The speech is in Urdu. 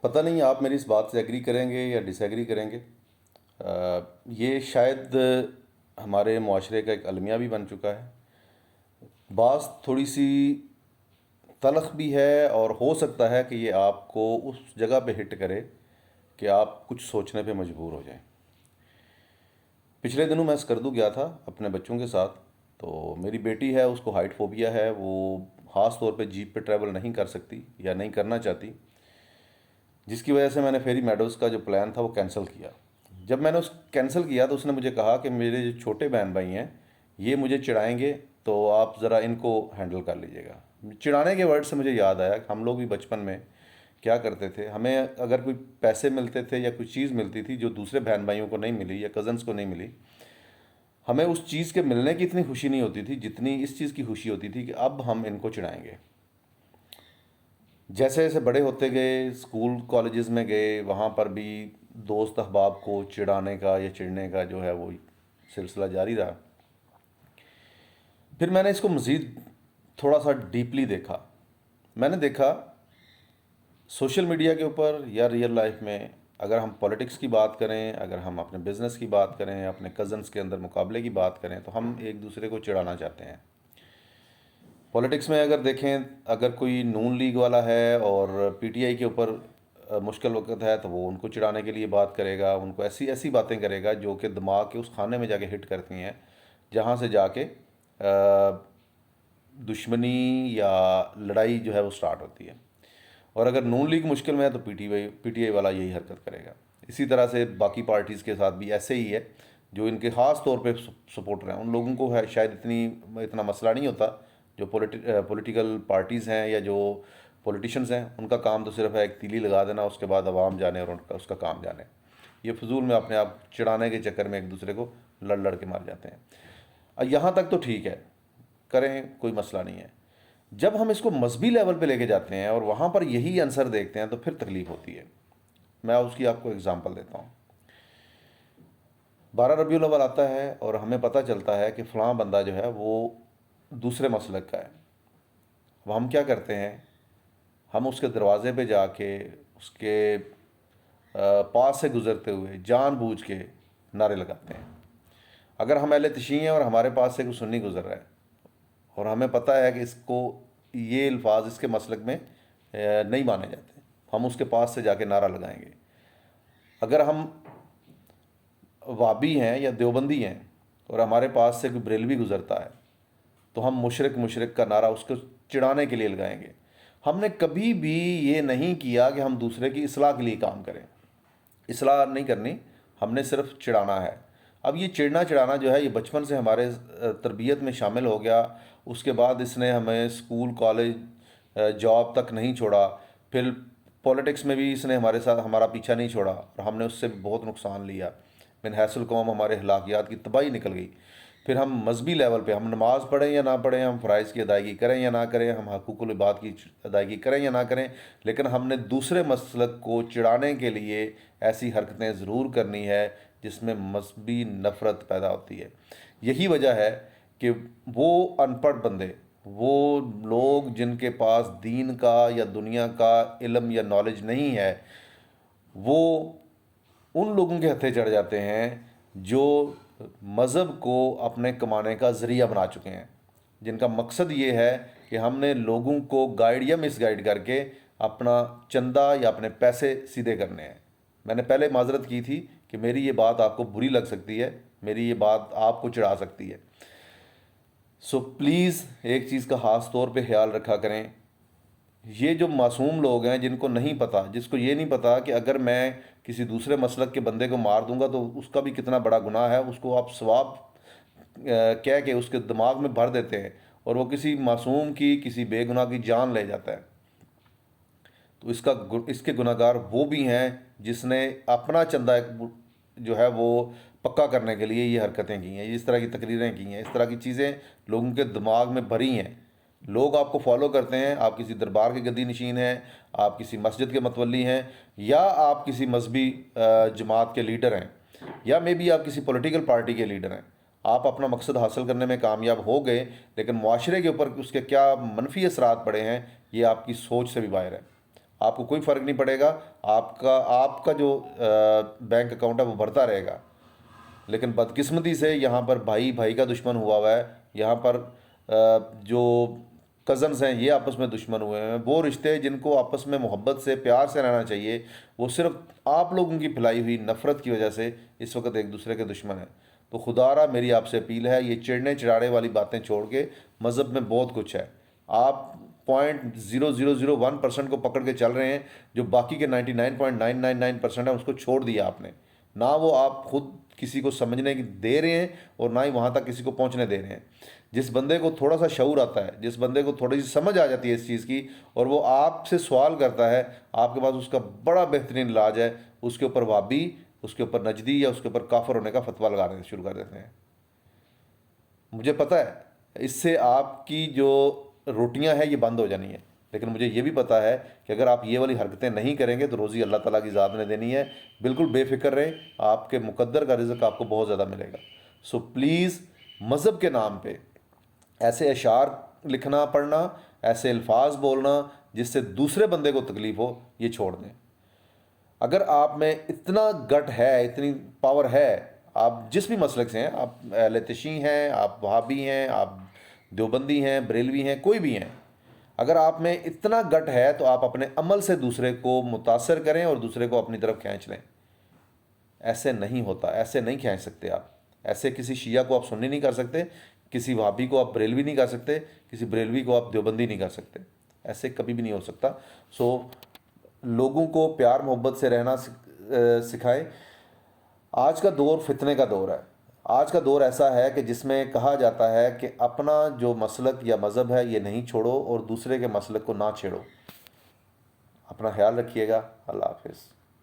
پتہ نہیں آپ میری اس بات سے ایگری کریں گے یا ڈس ایگری کریں گے۔ یہ شاید ہمارے معاشرے کا ایک المیہ بھی بن چکا ہے۔ بعض تھوڑی سی تلخ بھی ہے، اور ہو سکتا ہے کہ یہ آپ کو اس جگہ پہ ہٹ کرے کہ آپ کچھ سوچنے پہ مجبور ہو جائیں۔ پچھلے دنوں میں اسکردو گیا تھا اپنے بچوں کے ساتھ۔ تو میری بیٹی ہے، اس کو ہائٹ فوبیا ہے، وہ خاص طور پہ جیپ پہ ٹریول نہیں کر سکتی یا نہیں کرنا چاہتی، جس کی وجہ سے میں نے فیری میڈوز کا جو پلان تھا وہ کینسل کیا۔ جب میں نے اس کینسل کیا تو اس نے مجھے کہا کہ میرے جو چھوٹے بہن بھائی ہیں یہ مجھے چڑھائیں گے، تو آپ ذرا ان کو ہینڈل کر لیجیے گا۔ چڑھانے کے ورڈ سے مجھے یاد آیا کہ ہم لوگ بھی بچپن میں کیا کرتے تھے، ہمیں اگر کوئی پیسے ملتے تھے یا کوئی چیز ملتی تھی جو دوسرے بہن بھائیوں کو نہیں ملی یا کزنس کو نہیں ملی، ہمیں اس چیز کے ملنے کی اتنی خوشی نہیں ہوتی تھی جتنی اس چیز کی خوشی ہوتی تھی کہ اب ہم ان کو چڑھائیں گے۔ جیسے جیسے بڑے ہوتے گئے، اسکول کالجز میں گئے، وہاں پر بھی دوست احباب کو چڑھانے کا یا چڑھنے کا جو ہے وہ سلسلہ جاری رہا۔ پھر میں نے اس کو مزید تھوڑا سا ڈیپلی دیکھا۔ میں نے دیکھا سوشل میڈیا کے اوپر یا ریئل لائف میں، اگر ہم پولیٹکس کی بات کریں، اگر ہم اپنے بزنس کی بات کریں، اپنے کزنس کے اندر مقابلے کی بات کریں، تو ہم ایک دوسرے کو چڑھانا چاہتے ہیں۔ پولیٹکس میں اگر دیکھیں، اگر کوئی نون لیگ والا ہے اور پی ٹی آئی کے اوپر مشکل وقت ہے تو وہ ان کو چڑھانے کے لیے بات کرے گا، ان کو ایسی ایسی باتیں کرے گا جو کہ دماغ کے اس کھانے میں جا کے ہٹ کرتی ہیں، جہاں سے جا کے دشمنی یا لڑائی جو ہے وہ سٹارٹ ہوتی ہے۔ اور اگر نون لیگ مشکل میں ہے تو پی ٹی آئی والا یہی حرکت کرے گا۔ اسی طرح سے باقی پارٹیز کے ساتھ بھی ایسے ہی ہے، جو ان کے خاص طور پہ سپورٹر ہیں ان لوگوں کو ہے شاید اتنا مسئلہ نہیں ہوتا۔ جو پولیٹیکل پارٹیز ہیں یا جو پولیٹیشنز ہیں، ان کا کام تو صرف ہے ایک تیلی لگا دینا، اس کے بعد عوام جانے اور اس کا کام جانے۔ یہ فضول میں اپنے آپ چڑھانے کے چکر میں ایک دوسرے کو لڑ لڑ کے مار جاتے ہیں۔ یہاں تک تو ٹھیک ہے، کریں، کوئی مسئلہ نہیں ہے۔ جب ہم اس کو مذہبی لیول پہ لے کے جاتے ہیں اور وہاں پر یہی عنصر دیکھتے ہیں تو پھر تکلیف ہوتی ہے۔ میں اس کی آپ کو اگزامپل دیتا ہوں۔ 12 ربیع الاول آتا ہے اور ہمیں پتہ چلتا ہے کہ فلاں بندہ جو ہے وہ دوسرے مسلک کا ہے۔ اب ہم کیا کرتے ہیں، ہم اس کے دروازے پہ جا کے اس کے پاس سے گزرتے ہوئے جان بوجھ کے نعرے لگاتے ہیں۔ اگر ہم اہل تشیع ہیں اور ہمارے پاس سے کوئی سنی گزر رہا ہے اور ہمیں پتہ ہے کہ اس کو یہ الفاظ اس کے مسلک میں نہیں مانے جاتے، ہم اس کے پاس سے جا کے نعرہ لگائیں گے۔ اگر ہم وابی ہیں یا دیوبندی ہیں اور ہمارے پاس سے کوئی بریلوی گزرتا ہے تو ہم مشرک مشرک کا نعرہ اس کو چڑھانے کے لیے لگائیں گے۔ ہم نے کبھی بھی یہ نہیں کیا کہ ہم دوسرے کی اصلاح کے لیے کام کریں۔ اصلاح نہیں کرنی، ہم نے صرف چڑھانا ہے۔ اب یہ چڑھانا جو ہے یہ بچپن سے ہمارے تربیت میں شامل ہو گیا۔ اس کے بعد اس نے ہمیں اسکول، کالج، جاب تک نہیں چھوڑا۔ پھر پولیٹکس میں بھی اس نے ہمارے ساتھ ہمارا پیچھا نہیں چھوڑا اور ہم نے اس سے بہت نقصان لیا۔ من حیث القوم ہمارے اخلاقیات کی تباہی نکل گئی۔ پھر ہم مذہبی لیول پہ، ہم نماز پڑھیں یا نہ پڑھیں، ہم فرائض کی ادائیگی کریں یا نہ کریں، ہم حقوق العباد کی ادائیگی کریں یا نہ کریں، لیکن ہم نے دوسرے مسلک کو چڑھانے کے لیے ایسی حرکتیں ضرور کرنی ہے جس میں مذہبی نفرت پیدا ہوتی ہے۔ یہی وجہ ہے کہ وہ ان پڑھ بندے، وہ لوگ جن کے پاس دین کا یا دنیا کا علم یا نالج نہیں ہے، وہ ان لوگوں کے ہتھے چڑھ جاتے ہیں جو مذہب کو اپنے کمانے کا ذریعہ بنا چکے ہیں، جن کا مقصد یہ ہے کہ ہم نے لوگوں کو گائیڈ یا مس گائیڈ کر کے اپنا چندہ یا اپنے پیسے سیدھے کرنے ہیں۔ میں نے پہلے معذرت کی تھی کہ میری یہ بات آپ کو بری لگ سکتی ہے، میری یہ بات آپ کو چڑھا سکتی ہے۔ سو پلیز ایک چیز کا خاص طور پہ خیال رکھا کریں، یہ جو معصوم لوگ ہیں جن کو نہیں پتہ، جس کو یہ نہیں پتہ کہ اگر میں کسی دوسرے مسلک کے بندے کو مار دوں گا تو اس کا بھی کتنا بڑا گناہ ہے، اس کو آپ ثواب کہہ کے اس کے دماغ میں بھر دیتے ہیں اور وہ کسی معصوم کی، کسی بے گناہ کی جان لے جاتا ہے۔ تو اس کے گناہ گار وہ بھی ہیں جس نے اپنا چندہ جو ہے وہ پکا کرنے کے لیے یہ حرکتیں کی ہیں، اس طرح کی تقریریں کی ہیں، اس طرح کی چیزیں لوگوں کے دماغ میں بھری ہیں۔ لوگ آپ کو فالو کرتے ہیں، آپ کسی دربار کے گدی نشین ہیں، آپ کسی مسجد کے متولی ہیں، یا آپ کسی مذہبی جماعت کے لیڈر ہیں، یا مے بی آپ کسی پولیٹیکل پارٹی کے لیڈر ہیں۔ آپ اپنا مقصد حاصل کرنے میں کامیاب ہو گئے، لیکن معاشرے کے اوپر اس کے کیا منفی اثرات پڑے ہیں یہ آپ کی سوچ سے بھی باہر ہے۔ آپ کو کوئی فرق نہیں پڑے گا، آپ کا جو بینک اکاؤنٹ ہے وہ بھرتا رہے گا۔ لیکن بدقسمتی سے یہاں پر بھائی بھائی کا دشمن ہوا ہوا ہے، یہاں پر جو کزنز ہیں یہ آپس میں دشمن ہوئے ہیں۔ وہ رشتے جن کو آپس میں محبت سے پیار سے رہنا چاہیے، وہ صرف آپ لوگوں کی پھیلائی ہوئی نفرت کی وجہ سے اس وقت ایک دوسرے کے دشمن ہیں۔ تو خدا را میری آپ سے اپیل ہے، یہ چڑھنے چڑھاڑے والی باتیں چھوڑ کے، مذہب میں بہت کچھ ہے۔ آپ 0.0001% کو پکڑ کے چل رہے ہیں، جو باقی کے 99.999% ہیں اس کو چھوڑ دیا آپ نے۔ نہ وہ آپ خود کسی کو سمجھنے کی دے رہے ہیں اور نہ ہی وہاں تک کسی کو پہنچنے دے رہے ہیں۔ جس بندے کو تھوڑا سا شعور آتا ہے، جس بندے کو تھوڑی سی سمجھ آ جاتی ہے اس چیز کی، اور وہ آپ سے سوال کرتا ہے، آپ کے پاس اس کا بڑا بہترین علاج ہے، اس کے اوپر وہابی، اس کے اوپر نجدی یا اس کے اوپر کافر ہونے کا فتویٰ لگانے شروع کر دیتے ہیں۔ مجھے پتہ ہے اس سے آپ کی جو روٹیاں ہیں یہ بند ہو جانی ہیں، لیکن مجھے یہ بھی پتہ ہے کہ اگر آپ یہ والی حرکتیں نہیں کریں گے تو روزی اللہ تعالیٰ کی ذات نے دینی ہے۔ بالکل بے فکر رہیں، آپ کے مقدر کا رزق آپ کو بہت زیادہ ملے گا۔ سو پلیز مذہب کے نام پہ ایسے اشعار لکھنا پڑھنا، ایسے الفاظ بولنا جس سے دوسرے بندے کو تکلیف ہو، یہ چھوڑ دیں۔ اگر آپ میں اتنا گٹ ہے، اتنی پاور ہے، آپ جس بھی مسلک سے ہیں، آپ اہل تشیع ہیں، آپ وہابی ہیں، آپ دیوبندی ہیں، بریلوی ہیں، کوئی بھی ہیں، اگر آپ میں اتنا گٹ ہے تو آپ اپنے عمل سے دوسرے کو متاثر کریں اور دوسرے کو اپنی طرف کھینچ لیں۔ ایسے نہیں ہوتا، ایسے نہیں کھینچ سکتے آپ۔ ایسے کسی شیعہ کو آپ سنی نہیں کر سکتے، کسی وہابی کو آپ بریلوی نہیں کر سکتے، کسی بریلوی کو آپ دیوبندی نہیں کر سکتے۔ ایسے کبھی بھی نہیں ہو سکتا۔ سو لوگوں کو پیار محبت سے رہنا سکھائیں۔ آج کا دور فتنے کا دور ہے۔ آج کا دور ایسا ہے کہ جس میں کہا جاتا ہے کہ اپنا جو مسلک یا مذہب ہے یہ نہیں چھوڑو اور دوسرے کے مسلک کو نہ چھیڑو۔ اپنا خیال رکھیے گا۔ اللہ حافظ۔